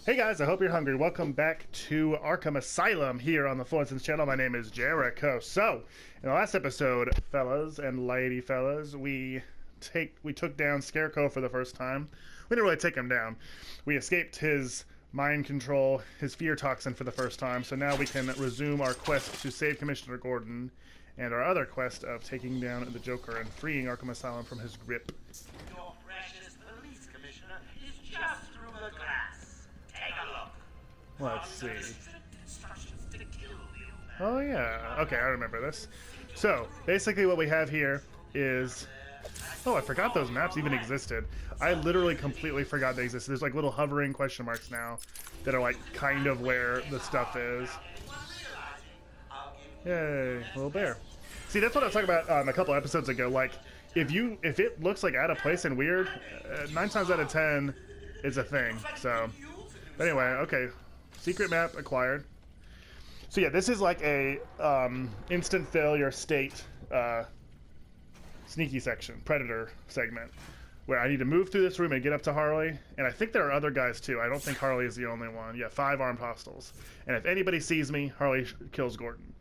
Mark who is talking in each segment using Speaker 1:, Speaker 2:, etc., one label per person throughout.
Speaker 1: Hey guys, I hope you're hungry. Welcome back to Arkham Asylum here on the Florence's channel. My name is Jericho. So, in the last episode, fellas and lady fellas, we took down Scarecrow for the first time. We didn't really take him down. We escaped his mind control, his fear toxin for the first time. So now we can resume our quest to save Commissioner Gordon and our other quest of taking down the Joker and freeing Arkham Asylum from his grip.
Speaker 2: Your precious police commissioner is just through the glass. Take a look.
Speaker 1: Let's see.
Speaker 2: Instructions to kill you.
Speaker 1: Oh yeah, okay, I remember this. So, basically what we have here is... Oh, I forgot those maps even existed. I literally completely forgot they existed. There's like little hovering question marks now that are like kind of where the stuff is. Yay, little bear. See, that's what I was talking about a couple episodes ago. Like, if it looks like out of place and weird, 9 times out of 10, it's a thing. So, but anyway, okay. Secret map acquired. So yeah, this is like a instant failure state sneaky section, predator segment, where I need to move through this room and get up to Harley. And I think there are other guys too. I don't think Harley is the only one. Yeah, 5 armed hostiles. And if anybody sees me, Harley kills Gordon.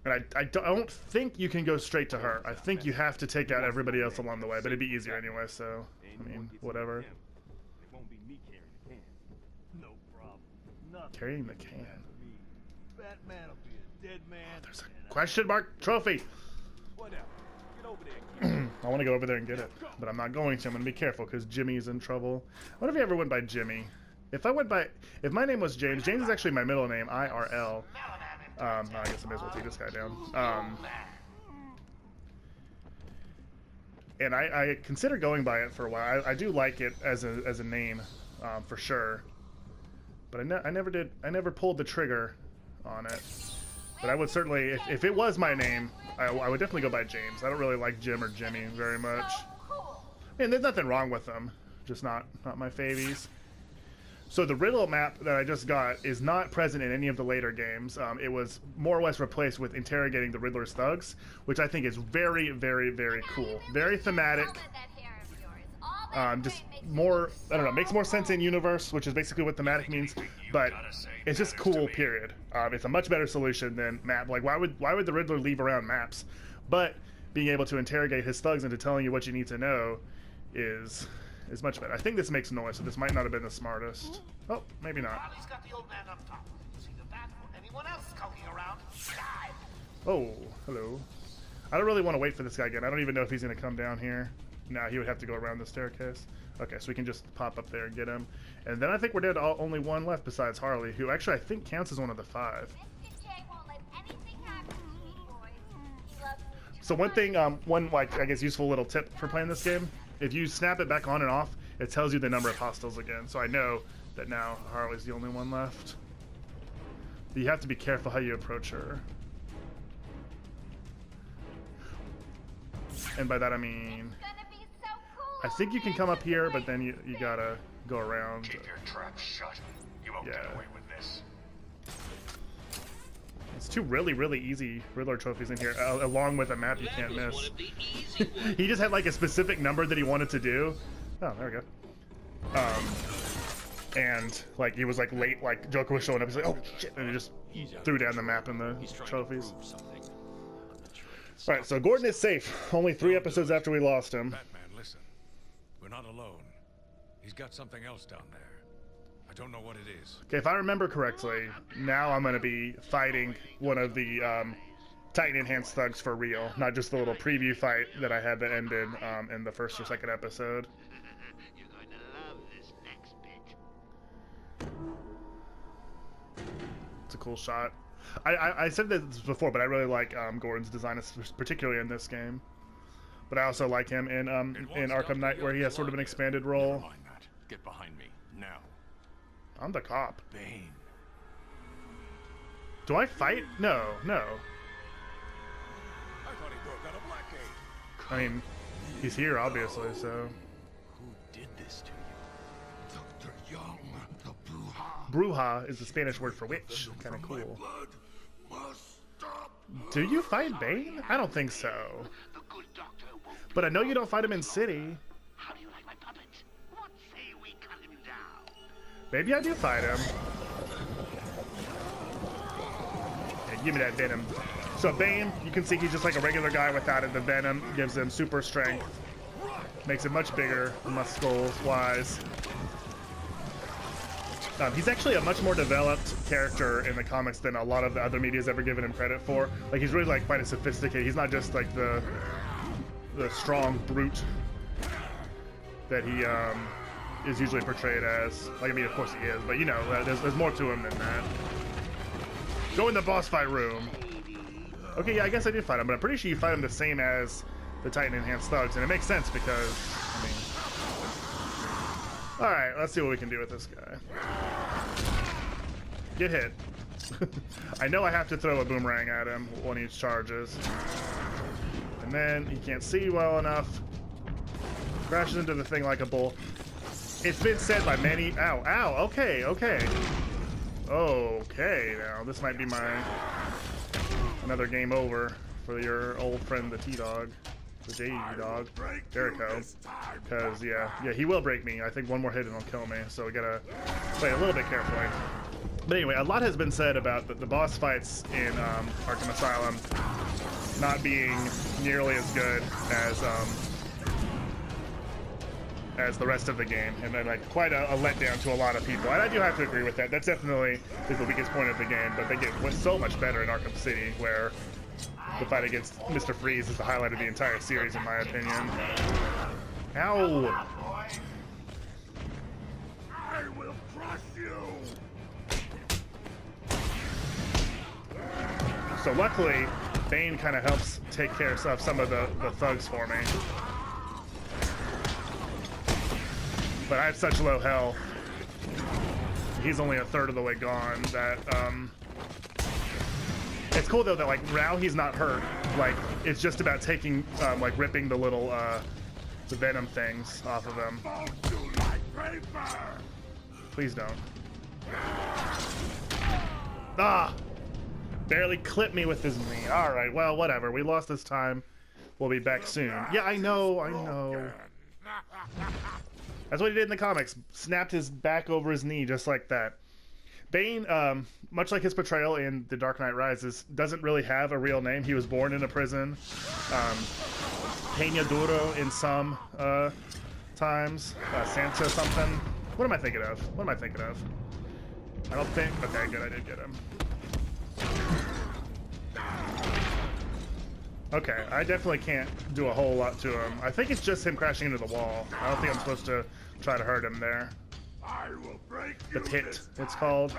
Speaker 1: And I don't think you can go straight to her. I think you have to take out everybody else along the way, but it'd be easier anyway, so, I mean, whatever. Carrying the can. There's a question mark trophy! I want to go over there and get it, but I'm not going to. I'm going to be careful because Jimmy's in trouble. What if you ever went by Jimmy? If my name was James, James is actually my middle name, IRL. I guess I may as well take this guy down. And I consider going by it for a while. I do like it as a name, for sure. But I never pulled the trigger on it. But I would certainly, if it was my name, I would definitely go by James. I don't really like Jim or Jimmy very much. And there's nothing wrong with them, just not my favies. So the riddle map that I just got is not present in any of the later games. It was more or less replaced with interrogating the Riddler's thugs, which I think is very, very, very cool. Very thematic. Just more, I don't know, makes more sense in universe, which is basically what thematic means, but it's just cool, period. It's a much better solution than map. Like, why would the Riddler leave around maps? But being able to interrogate his thugs into telling you what you need to know is much better. I think this makes noise, so this might not have been the smartest. Oh, maybe not.
Speaker 2: Harley's got the old man up top. See that or anyone else skulking around? Die.
Speaker 1: Oh, hello. I don't really want to wait for this guy again. I don't even know if he's going to come down here. Nah, he would have to go around the staircase. Okay, so we can just pop up there and get him. And then I think we're down to only one left besides Harley, who actually I think counts as one of the 5. So one thing, one like I guess useful little tip for playing this game, if you snap it back on and off, it tells you the number of hostiles again. So I know that now Harley's the only one left. But you have to be careful how you approach her. And by that I mean, I think you can come up here, but then you gotta go around.
Speaker 3: Keep your trap shut. You won't get away with this.
Speaker 1: It's 2 really, really easy Riddler trophies in here, along with a map you can't miss. He just had like a specific number that he wanted to do. Oh, there we go. And like he was like late, like Joker was showing up. He's like, oh shit, and he just threw down the map and the trophies. All right, so Gordon is safe. Only 3 episodes after we lost him.
Speaker 3: Batman, listen. We're not alone. He's got something else down there. I don't know what it is.
Speaker 1: Okay, if I remember correctly, now I'm going to be fighting one of the Titan Enhanced thugs for real, not just the little preview fight that I had that ended in the 1st or 2nd episode.
Speaker 2: You're going to love this next bit.
Speaker 1: It's a cool shot. I said this before, but I really like Gordon's design, particularly in this game. But I also like him in Arkham Knight, where he has sort of an expanded role.
Speaker 3: Never mind that. Get behind me now.
Speaker 1: I'm the cop.
Speaker 3: Bane.
Speaker 1: Do I fight? No.
Speaker 3: I thought he broke out of Blackgate.
Speaker 1: I mean, he's here, obviously, so...
Speaker 3: Who did this to you?
Speaker 4: Dr. Young, the Bruja.
Speaker 1: Bruja is the Spanish word for witch. Kind of cool.
Speaker 4: Blood must stop.
Speaker 1: Do you fight Bane? I don't think so.
Speaker 2: The good doctor won't.
Speaker 1: But I know you don't fight him in City.
Speaker 2: How do you like my puppet? What say we cut him down?
Speaker 1: Maybe I do fight him. Yeah, give me that venom. So Bane, you can see he's just like a regular guy without it. The venom gives him super strength. Makes him much bigger, muscle-wise. He's actually a much more developed character in the comics than a lot of the other media's ever given him credit for. Like, he's really like quite a sophisticated. He's not just like the strong brute that he is usually portrayed as. Like, I mean, of course he is, but you know, there's more to him than that. Go in the boss fight room. Okay, yeah, I guess I did fight him, but I'm pretty sure you fight him the same as the Titan Enhanced Thugs, and it makes sense because, I mean... Alright, let's see what we can do with this guy. Get hit. I know I have to throw a boomerang at him when he charges. And then he can't see well enough. Crashes into the thing like a bull. It's been said by many... Ow, ow, okay, okay. Okay, now this might be my... Another game over for your old friend, the T-Dog. The J-Dog, Scarecrow. Because, yeah, he will break me. I think one more hit and he'll kill me, so we gotta play a little bit carefully. But anyway, a lot has been said about the boss fights in Arkham Asylum not being nearly as good as the rest of the game, and then like quite a letdown to a lot of people. And I do have to agree with that. That's definitely the weakest point of the game, but they get so much better in Arkham City, where the fight against Mr. Freeze is the highlight of the entire series, in my opinion. Ow!
Speaker 4: I will crush you.
Speaker 1: So luckily, Bane kind of helps take care of some of the thugs for me. But I have such low health. He's only a third of the way gone that, it's cool though that like now he's not hurt. Like it's just about taking, like ripping the little, the venom things off of him. Please don't. Ah! Barely clipped me with his knee. Alright, well, whatever. We lost this time. We'll be back soon. Yeah, I know. That's what he did in the comics. Snapped his back over his knee just like that. Bane, much like his portrayal in The Dark Knight Rises, doesn't really have a real name. He was born in a prison. Peña Duro in some times. Santa something. What am I thinking of? I don't think... Okay, good, I did get him. Okay, I definitely can't do a whole lot to him. I think it's just him crashing into the wall. I don't think I'm supposed to try to hurt him there.
Speaker 4: I will break
Speaker 1: The Pit, it's called.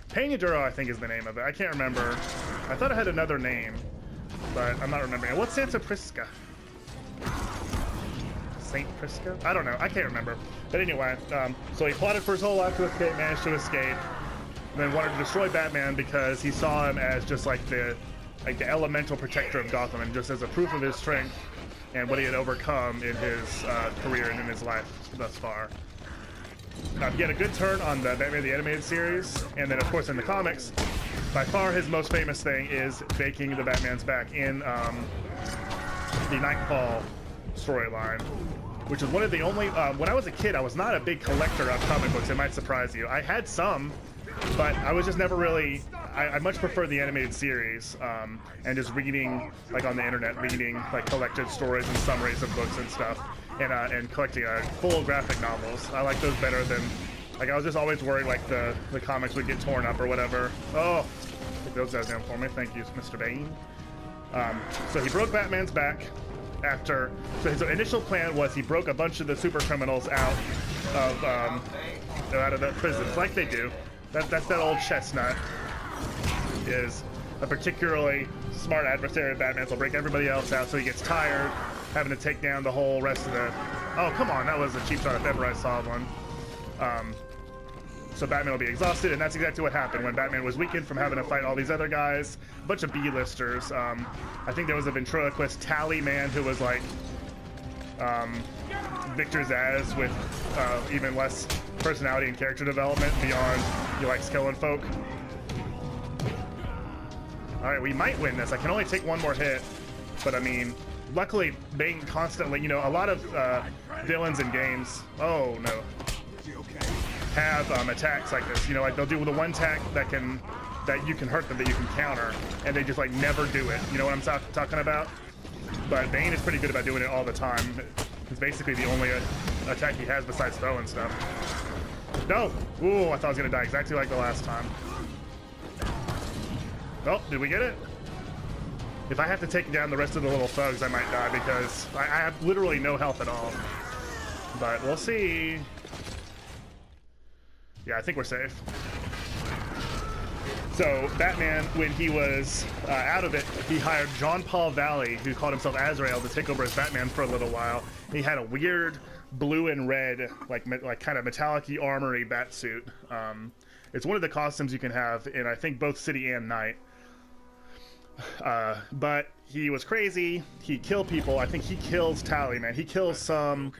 Speaker 1: Peña Duro, I think, is the name of it. I can't remember. I thought it had another name, but I'm not remembering. What's Santa Prisca? Saint Prisca? I don't know. I can't remember. But anyway, so he plotted for his whole life to escape, managed to escape, and then wanted to destroy Batman because he saw him as just like the elemental protector of Gotham, and just as a proof of his strength and what he had overcome in his career and in his life thus far. He had a good turn on the Batman the Animated Series, and then of course in the comics, by far his most famous thing is breaking the Batman's back in the Nightfall storyline, which is one of the only... when I was a kid, I was not a big collector of comic books, it might surprise you. I had some, but I was just never really... I much prefer the animated series, and just reading, like on the internet, reading like collected stories and summaries of books and stuff, and collecting full graphic novels. I like those better than, like I was just always worried like the comics would get torn up or whatever. Oh, take those guys down for me, thank you, Mr. Bane. So he broke Batman's back after, so his initial plan was he broke a bunch of the super criminals out of the prisons, like they do. That's that old chestnut. Is a particularly smart adversary of Batman's. Will break everybody else out so he gets tired having to take down the whole rest of the... Oh, come on, that was a cheap shot if ever I saw one. So Batman will be exhausted, and that's exactly what happened when Batman was weakened from having to fight all these other guys, a bunch of B-listers. I think there was a ventriloquist tally man who was like Victor Zsasz with even less personality and character development beyond he likes killing folk. Alright, we might win this. I can only take one more hit, but I mean, luckily Bane constantly, you know, a lot of villains in games... Oh, no. have attacks like this. You know, like they'll do the one attack that you can hurt them, that you can counter, and they just like never do it. You know what I'm talking about? But Bane is pretty good about doing it all the time. It's basically the only attack he has besides throwing stuff. No! Ooh, I thought I was gonna die exactly like the last time. Oh, did we get it? If I have to take down the rest of the little thugs, I might die because I have literally no health at all. But we'll see. Yeah, I think we're safe. So Batman, when he was out of it, he hired John Paul Valley, who called himself Azrael, to take over as Batman for a little while. He had a weird blue and red, like kind of metallic-y armory bat suit. It's one of the costumes you can have in, I think, both City and Night. But he was crazy. He killed people. I think he kills Tally, man. He kills some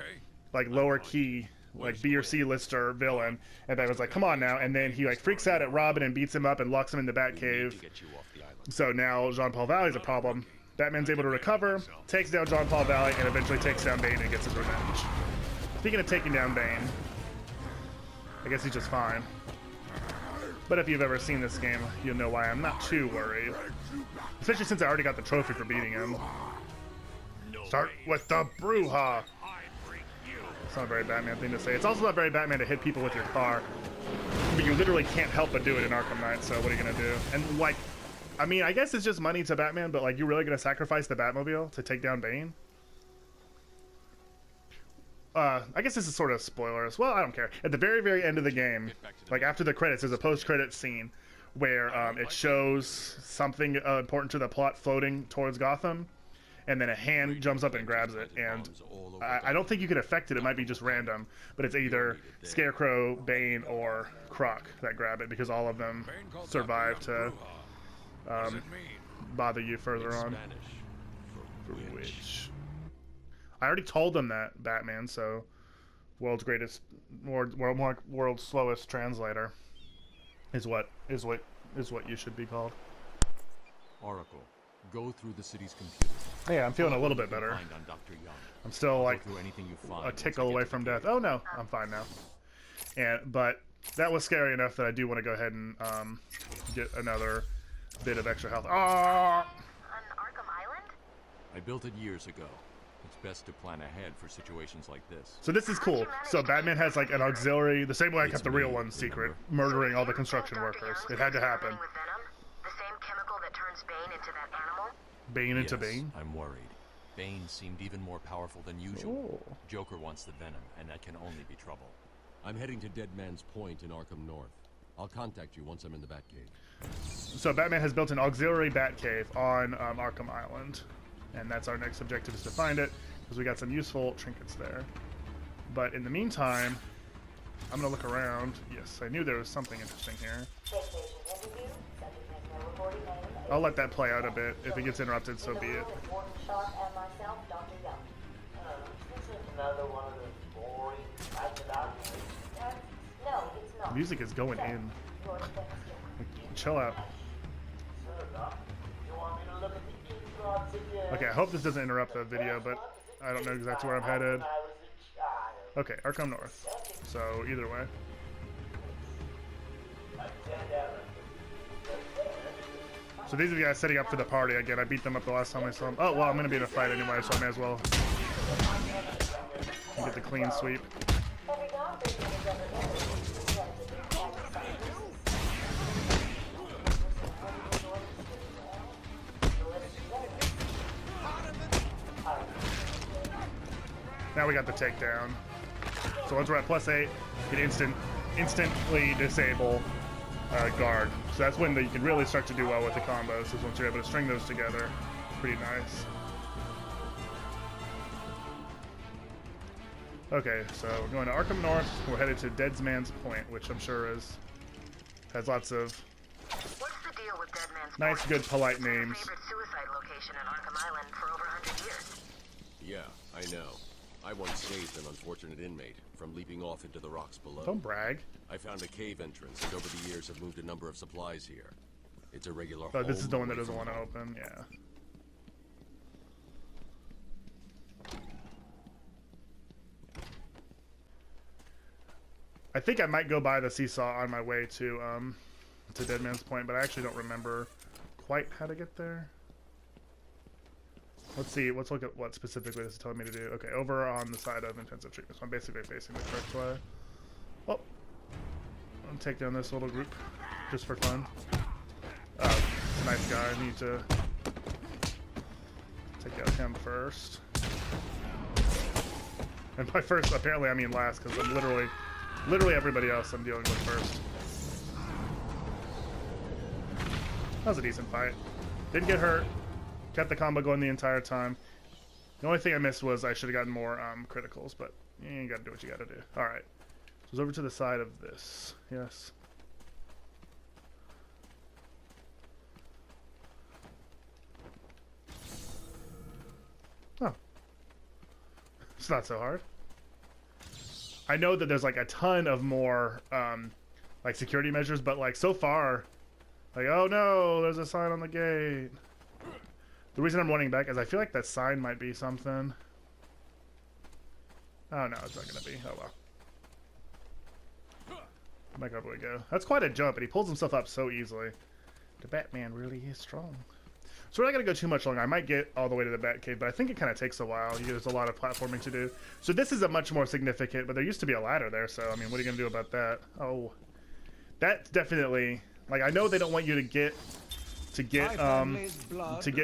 Speaker 1: like lower key, like B or C lister villain, and I was like, come on now. And then he like freaks out at Robin and beats him up and locks him in the Batcave. So now Jean Paul Valley's a problem. Batman's able to recover, takes down Jean Paul Valley, and eventually takes down Bane and gets his revenge. Speaking of taking down Bane, I guess he's just fine. But if you've ever seen this game, you'll know why I'm not too worried. Especially since I already got the trophy for beating him. Start with the brouhaha. It's not a very Batman thing to say. It's also not very Batman to hit people with your car. But you literally can't help but do it in Arkham Knight, so what are you gonna do? And like, I mean, I guess it's just money to Batman, but like, you really gonna sacrifice the Batmobile to take down Bane? I guess this is sort of spoilers. Well, I don't care. At the very, very end of the game, like after the credits, there's a post-credit scene where it shows something important to the plot floating towards Gotham, and then a hand jumps up and grabs it. And I don't think you can affect it. It might be just random, but it's either Scarecrow, Bane, or Croc that grab it, because all of them survive to bother you further on. For which... I already told them that, Batman, so world's slowest translator is what you should be called.
Speaker 5: Oracle, go through the city's computer.
Speaker 1: Yeah, I'm feeling a little bit better. I'm still like a tickle away from death. Oh no, I'm fine now. But that was scary enough that I do want to go ahead and get another bit of extra health. Ah!
Speaker 6: On Arkham Island?
Speaker 5: I built it years ago. It's best to plan ahead for situations like this.
Speaker 1: So this is cool. So Batman has like an auxiliary, the same way I kept the real one secret, murdering all the construction workers. It had to happen.
Speaker 6: The same chemical that turns Bane into that animal?
Speaker 1: Bane into Bane?
Speaker 5: I'm worried. Bane seemed even more powerful than usual.
Speaker 1: Ooh.
Speaker 5: Joker wants the venom, and that can only be trouble. I'm heading to Dead Man's Point in Arkham North. I'll contact you once I'm in the Batcave.
Speaker 1: So Batman has built an auxiliary Batcave on Arkham Island. And that's our next objective, is to find it, because we got some useful trinkets there. But in the meantime, I'm going to look around. Yes, I knew there was something interesting here. I'll let that play out a bit. If it gets interrupted, so be it. The music is going in. Chill out. Okay, I hope this doesn't interrupt the video, but I don't know exactly where I'm headed. Okay, Arkham North. So, either way. So these are the guys setting up for the party again. I beat them up the last time I saw them. Oh, well, I'm going to be in a fight anyway, so I may as well get the clean sweep. Now we got the takedown. So once we're at +8, you can instantly disable guard. So that's when you can really start to do well with the combos, is once you're able to string those together. Pretty nice. Okay, so we're going to Arkham North. We're headed to Dead Man's Point, which I'm sure has lots of
Speaker 6: What's the deal with Dead Man's
Speaker 1: nice,
Speaker 6: Point?
Speaker 1: good, polite
Speaker 6: It's my
Speaker 1: names.
Speaker 6: favorite suicide location in Arkham Island for over 100 years.
Speaker 7: Yeah, I know. I once saved an unfortunate inmate from leaping off into the rocks below.
Speaker 1: Don't brag.
Speaker 7: I found a cave entrance, and over the years have moved a number of supplies here. It's a regular
Speaker 1: Oh, this is the one
Speaker 7: home
Speaker 1: that doesn't
Speaker 7: away
Speaker 1: want to
Speaker 7: from home.
Speaker 1: open, yeah. I think I might go by the seesaw on my way to Dead Man's Point, but I actually don't remember quite how to get there. Let's see. Let's look at what specifically this is telling me to do. Okay, over on the side of intensive treatment. So I'm basically facing the correct way. Oh, I'll take down this little group just for fun. Oh, it's a nice guy. I need to take out him first. And by first, apparently I mean last, because I'm literally everybody else I'm dealing with first. That was a decent fight. Didn't get hurt. Kept the combo going the entire time. The only thing I missed was I should have gotten more criticals, but you gotta do what you gotta do. Alright. So it's over to the side of this. Yes. Oh. It's not so hard. I know that there's like a ton of more like security measures, but like so far, like, oh no, there's a sign on the gate. The reason I'm running back is I feel like that sign might be something. Oh no, it's not gonna be. Oh well. Back up we go. That's quite a jump, and he pulls himself up so easily. The Batman really is strong. So we're not gonna go too much longer. I might get all the way to the Batcave, but I think it kind of takes a while. There's a lot of platforming to do. So this is a much more significant, but there used to be a ladder there, so I mean, what are you gonna do about that? Oh, that's definitely, like, I know they don't want you to get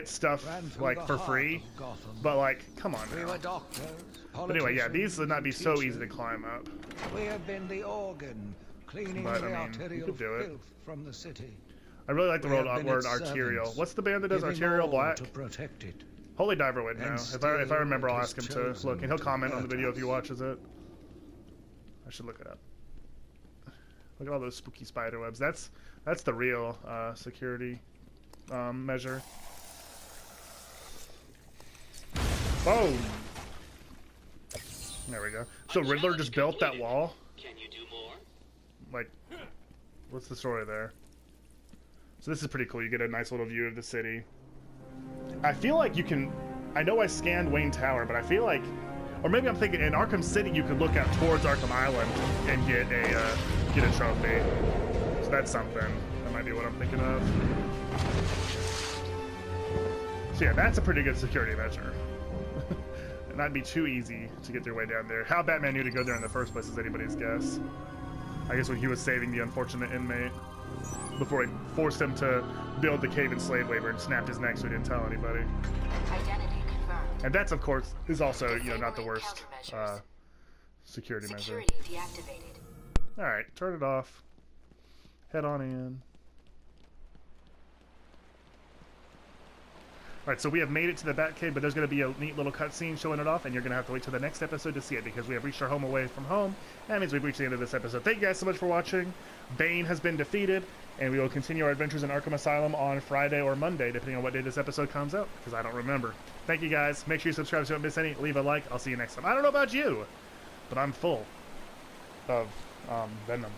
Speaker 1: stuff like for free, but like, come on now. But anyway, yeah, these would not be so easy to climb up.
Speaker 8: We have been the organ cleaning
Speaker 1: But,
Speaker 8: the
Speaker 1: I mean, you
Speaker 8: arterial
Speaker 1: could do it.
Speaker 8: filth from the city.
Speaker 1: I really like the
Speaker 8: We have been
Speaker 1: word
Speaker 8: its
Speaker 1: arterial.
Speaker 8: servants,
Speaker 1: What's the band that does
Speaker 8: giving
Speaker 1: arterial
Speaker 8: all
Speaker 1: black?
Speaker 8: to protect it.
Speaker 1: Holy Diver would know.
Speaker 8: And
Speaker 1: If I
Speaker 8: still
Speaker 1: remember, I'll
Speaker 8: it
Speaker 1: ask him
Speaker 8: is
Speaker 1: to look, and he'll
Speaker 8: chosen
Speaker 1: comment
Speaker 8: to
Speaker 1: on the video if he
Speaker 8: hurt us.
Speaker 1: watches it. I should look it up. Look at all those spooky spider webs. That's the real security measure. Boom! There we go. So Riddler just built that wall?
Speaker 2: Can you do more?
Speaker 1: Like, what's the story there? So this is pretty cool. You get a nice little view of the city. I feel like you can... I know I scanned Wayne Tower, but I feel like... Or maybe I'm thinking in Arkham City you could look out towards Arkham Island and get a trophy. So that's something. That might be what I'm thinking of. So yeah, that's a pretty good security measure. And that'd be too easy to get their way down there. How Batman knew to go there in the first place is anybody's guess. I guess when he was saving the unfortunate inmate before he forced him to build the cave and slave labor and snapped his neck so he didn't tell anybody.
Speaker 6: Identity confirmed.
Speaker 1: And that's, of course, is also, you know, not the worst security measure.
Speaker 6: Security deactivated.
Speaker 1: Alright, turn it off. Head on in. Alright, so we have made it to the Batcave, but there's going to be a neat little cutscene showing it off, and you're going to have to wait till the next episode to see it, because we have reached our home away from home. That means we've reached the end of this episode. Thank you guys so much for watching. Bane has been defeated, and we will continue our adventures in Arkham Asylum on Friday or Monday, depending on what day this episode comes out, because I don't remember. Thank you guys. Make sure you subscribe so you don't miss any. Leave a like. I'll see you next time. I don't know about you, but I'm full of venom.